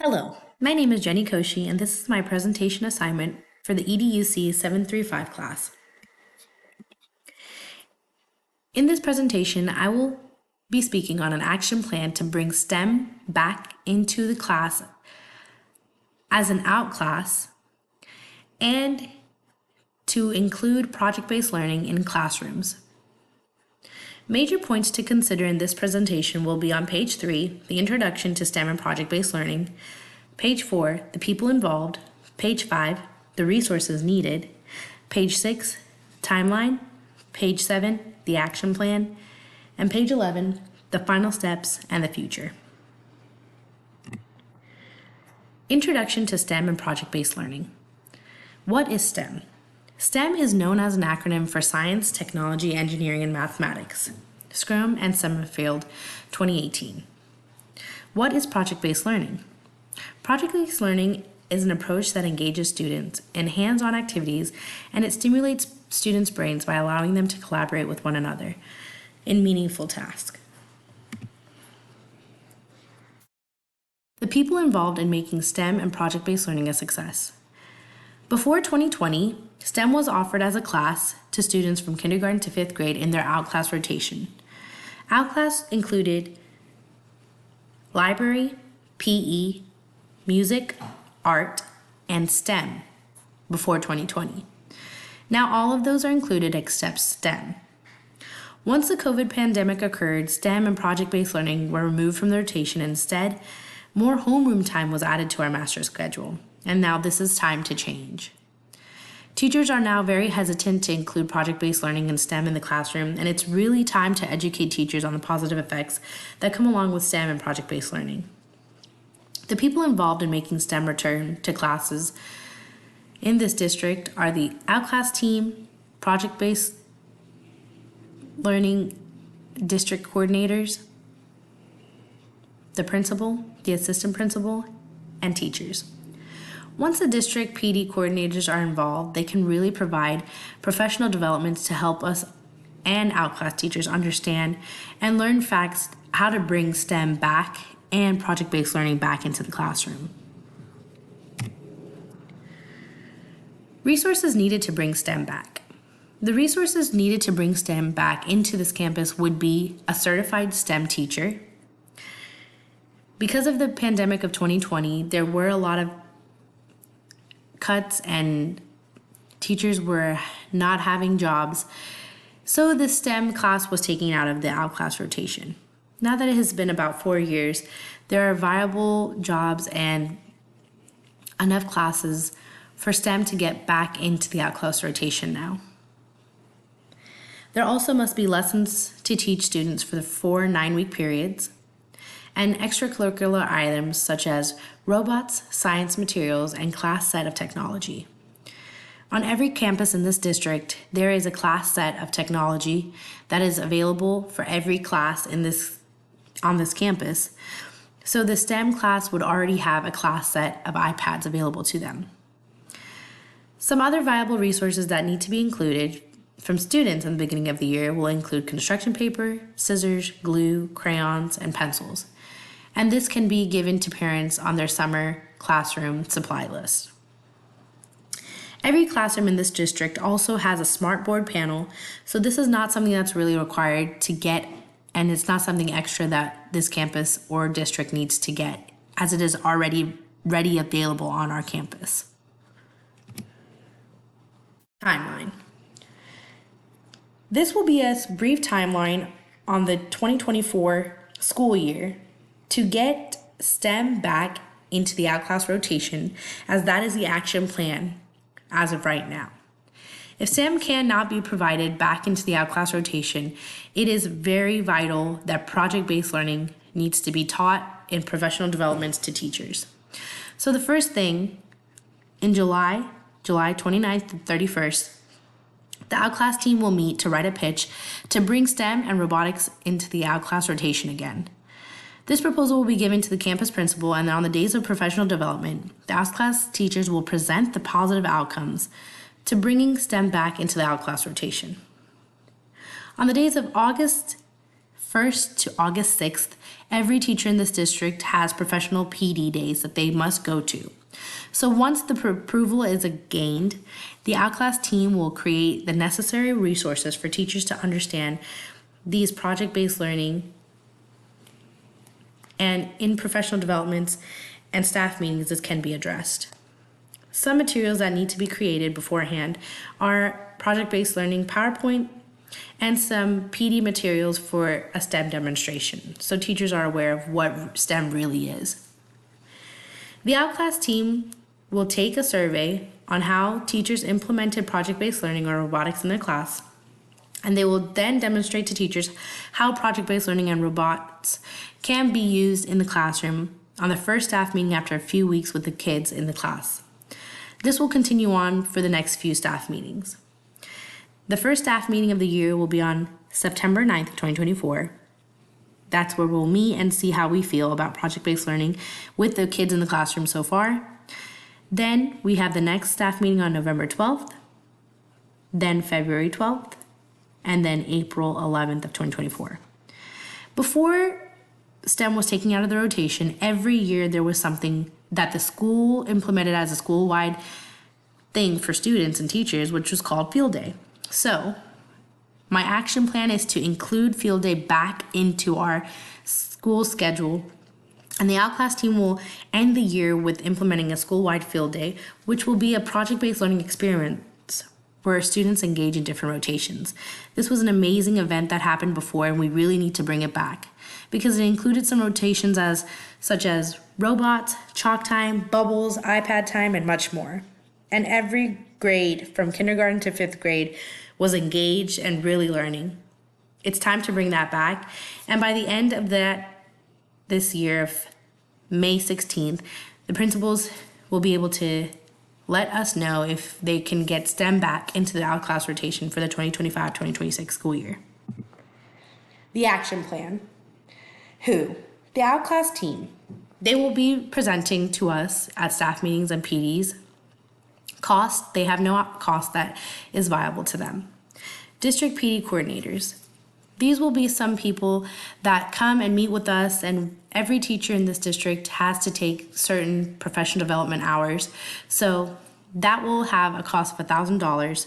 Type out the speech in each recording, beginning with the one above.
Hello, my name is Jenny Koshi, and this is my presentation assignment for the EDUC 735 class. In this presentation, I will be speaking on an action plan to bring STEM back into the class as an out class and to include project-based learning in classrooms. Major points to consider in this presentation will be on page 3, the introduction to STEM and project-based learning, page 4, the people involved, page 5, the resources needed, page 6, timeline, page 7, the action plan, and page 11, the final steps and the future. Introduction to STEM and project-based learning. What is STEM? STEM is known as an acronym for Science, Technology, Engineering, and Mathematics, Scrum and Summerfield 2018. What is project-based learning? Project-based learning is an approach that engages students in hands-on activities, and it stimulates students' brains by allowing them to collaborate with one another in meaningful tasks. The people involved in making STEM and project-based learning a success. Before 2020, STEM was offered as a class to students from kindergarten to 5th grade in their out-class rotation. Out-class included library, PE, music, art, and STEM before 2020. Now all of those are included except STEM. Once the COVID pandemic occurred, STEM and project-based learning were removed from the rotation. Instead, more homeroom time was added to our master schedule, and now this is time to change. Teachers are now very hesitant to include project-based learning in STEM in the classroom, and it's really time to educate teachers on the positive effects that come along with STEM and project-based learning. The people involved in making STEM return to classes in this district are the outclass team, project-based learning district coordinators, the principal, the assistant principal, and teachers. Once the district PD coordinators are involved, they can really provide professional developments to help us and outclass teachers understand and learn facts how to bring STEM back and project-based learning back into the classroom. Resources needed to bring STEM back. The resources needed to bring STEM back into this campus would be a certified STEM teacher. Because of the pandemic of 2020, there were a lot of cuts and teachers were not having jobs, so the STEM class was taken out of the out-class rotation. Now that it has been about 4 years, there are viable jobs and enough classes for STEM to get back into the out-class rotation now. There also must be lessons to teach students for the 4 9-week periods, and extracurricular items such as robots, science materials, and class set of technology. On every campus in this district, there is a class set of technology that is available for every class on this campus, so the STEM class would already have a class set of iPads available to them. Some other viable resources that need to be included from students in the beginning of the year will include construction paper, scissors, glue, crayons, and pencils. And this can be given to parents on their summer classroom supply list. Every classroom in this district also has a smart board panel, so this is not something that's really required to get, and it's not something extra that this campus or district needs to get, as it is already ready available on our campus. Timeline. This will be a brief timeline on the 2024 school year to get STEM back into the out-class rotation, as that is the action plan as of right now. If STEM cannot be provided back into the out-class rotation, it is very vital that project-based learning needs to be taught in professional developments to teachers. So the first thing, in July 29th to 31st, the outclass team will meet to write a pitch to bring STEM and robotics into the outclass rotation again. This proposal will be given to the campus principal, and on the days of professional development, the outclass teachers will present the positive outcomes to bringing STEM back into the outclass rotation. On the days of August 1st to August 6th, every teacher in this district has professional PD days that they must go to. So once the approval is gained, the Outclass team will create the necessary resources for teachers to understand these project-based learning, and in professional developments and staff meetings, this can be addressed. Some materials that need to be created beforehand are project-based learning PowerPoint and some PD materials for a STEM demonstration, so teachers are aware of what STEM really is. The Outclass team will take a survey on how teachers implemented project-based learning or robotics in their class, and they will then demonstrate to teachers how project-based learning and robots can be used in the classroom on the first staff meeting after a few weeks with the kids in the class. This will continue on for the next few staff meetings. The first staff meeting of the year will be on September 9th, 2024. That's where we'll meet and see how we feel about project-based learning with the kids in the classroom so far. Then we have the next staff meeting on November 12th, then February 12th, and then April 11th of 2024. Before STEM was taken out of the rotation, every year there was something that the school implemented as a school-wide thing for students and teachers, which was called Field Day. So my action plan is to include Field Day back into our school schedule, and the Outclass team will end the year with implementing a school-wide Field Day, which will be a project-based learning experiment where students engage in different rotations. This was an amazing event that happened before, and we really need to bring it back because it included some rotations such as robots, chalk time, bubbles, iPad time, and much more. And every grade from kindergarten to 5th grade was engaged and really learning. It's time to bring that back. And by the end of this year of May 16th, the principals will be able to let us know if they can get STEM back into the Outclass rotation for the 2025-2026 school year. The action plan. The Outclass team. They will be presenting to us at staff meetings and PDs. Cost, they have no cost that is viable to them. District PD coordinators. These will be some people that come and meet with us, and every teacher in this district has to take certain professional development hours. So that will have a cost of $1,000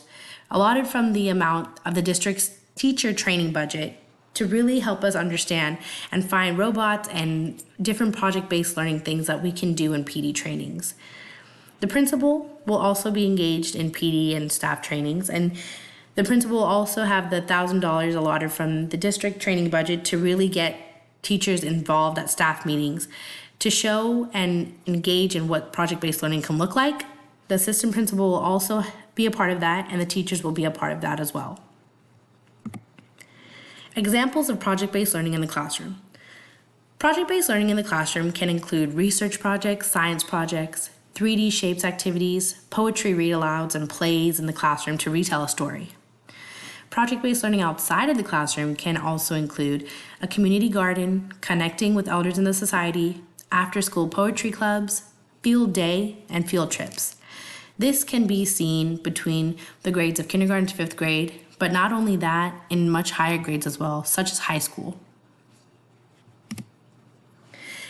allotted from the amount of the district's teacher training budget to really help us understand and find robots and different project-based learning things that we can do in PD trainings. The principal will also be engaged in PD and staff trainings, and the principal will also have the $1,000 allotted from the district training budget to really get teachers involved at staff meetings to show and engage in what project-based learning can look like. The assistant principal will also be a part of that, and the teachers will be a part of that as well. Examples of project-based learning in the classroom. Project-based learning in the classroom can include research projects, science projects, 3D shapes activities, poetry read-alouds, and plays in the classroom to retell a story. Project-based learning outside of the classroom can also include a community garden, connecting with elders in the society, after-school poetry clubs, field day, and field trips. This can be seen between the grades of kindergarten to 5th grade, but not only that, in much higher grades as well, such as high school.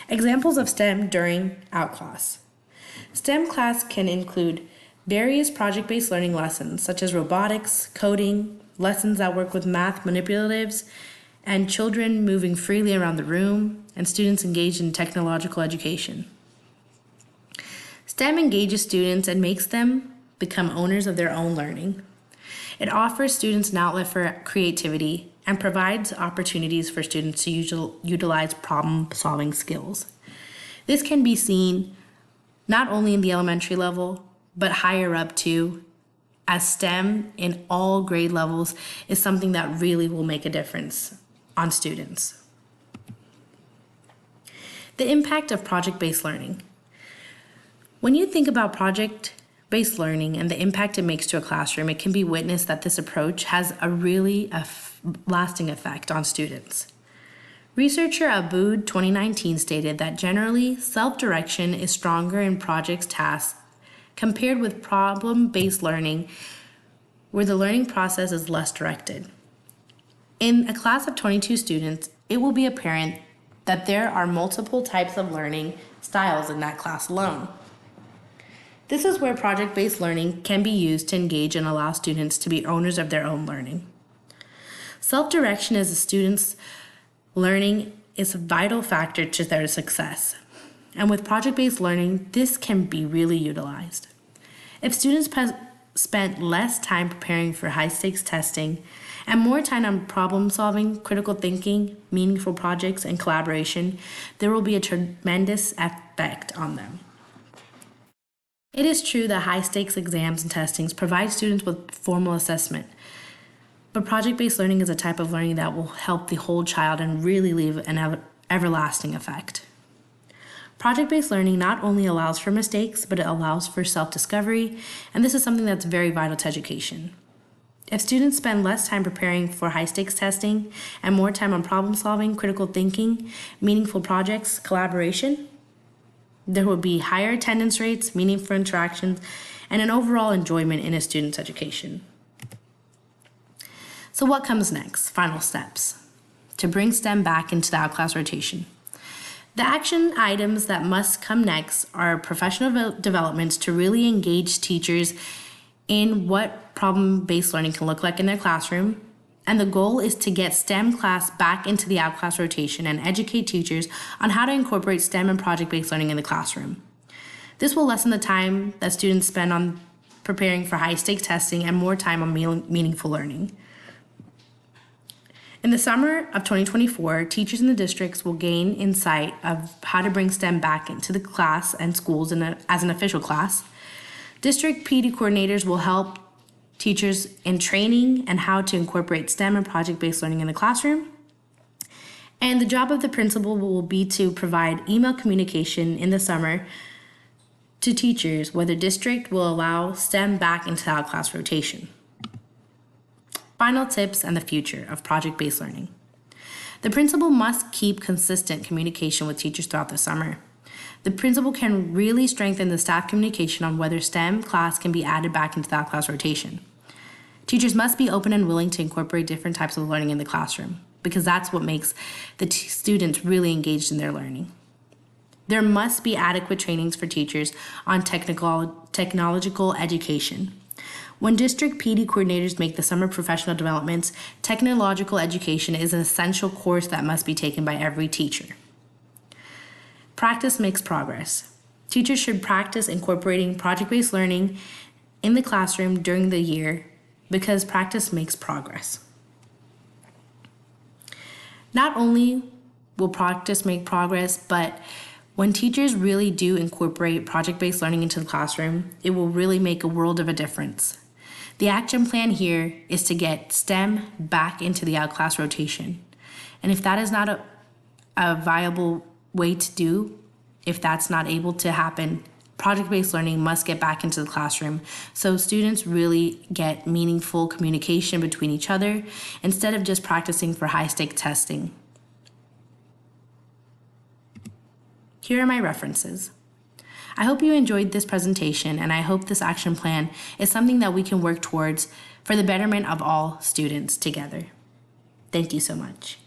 Examples of STEM during Outclass. STEM class can include various project-based learning lessons, such as robotics, coding, lessons that work with math manipulatives, and children moving freely around the room, and students engaged in technological education. STEM engages students and makes them become owners of their own learning. It offers students an outlet for creativity and provides opportunities for students to utilize problem-solving skills. This can be seen not only in the elementary level, but higher up too, as STEM in all grade levels is something that really will make a difference on students. The impact of project-based learning. When you think about project-based learning and the impact it makes to a classroom, it can be witnessed that this approach has a really lasting effect on students. Researcher Abood 2019 stated that generally, self-direction is stronger in projects tasks compared with problem-based learning, where the learning process is less directed. In a class of 22 students, it will be apparent that there are multiple types of learning styles in that class alone. This is where project-based learning can be used to engage and allow students to be owners of their own learning. Self-direction as a student's learning is a vital factor to their success. And with project-based learning, this can be really utilized. If students spent less time preparing for high-stakes testing and more time on problem-solving, critical thinking, meaningful projects, and collaboration, there will be a tremendous effect on them. It is true that high-stakes exams and testings provide students with formal assessment, but project-based learning is a type of learning that will help the whole child and really leave an everlasting effect. Project-based learning not only allows for mistakes, but it allows for self-discovery, and this is something that's very vital to education. If students spend less time preparing for high-stakes testing and more time on problem-solving, critical thinking, meaningful projects, collaboration, there will be higher attendance rates, meaningful interactions, and an overall enjoyment in a student's education. So what comes next? Final steps to bring STEM back into the out-class rotation. The action items that must come next are professional developments to really engage teachers in what problem-based learning can look like in their classroom. And the goal is to get STEM class back into the out-class rotation and educate teachers on how to incorporate STEM and project-based learning in the classroom. This will lessen the time that students spend on preparing for high-stakes testing and more time on meaningful learning. In the summer of 2024, teachers in the districts will gain insight of how to bring STEM back into the class and schools as an official class. District PD coordinators will help teachers in training and how to incorporate STEM and project-based learning in the classroom. And the job of the principal will be to provide email communication in the summer to teachers where the district will allow STEM back into the out-class rotation. Final tips and the future of project-based learning. The principal must keep consistent communication with teachers throughout the summer. The principal can really strengthen the staff communication on whether STEM class can be added back into the out-class rotation. Teachers must be open and willing to incorporate different types of learning in the classroom because that's what makes the students really engaged in their learning. There must be adequate trainings for teachers on technological education. When district PD coordinators make the summer professional developments, technological education is an essential course that must be taken by every teacher. Practice makes progress. Teachers should practice incorporating project-based learning in the classroom during the year because practice makes progress. Not only will practice make progress, but when teachers really do incorporate project-based learning into the classroom, it will really make a world of a difference. The action plan here is to get STEM back into the out-class rotation. And if that is not a viable way to do, if that's not able to happen, project-based learning must get back into the classroom so students really get meaningful communication between each other instead of just practicing for high-stake testing. Here are my references. I hope you enjoyed this presentation, and I hope this action plan is something that we can work towards for the betterment of all students together. Thank you so much.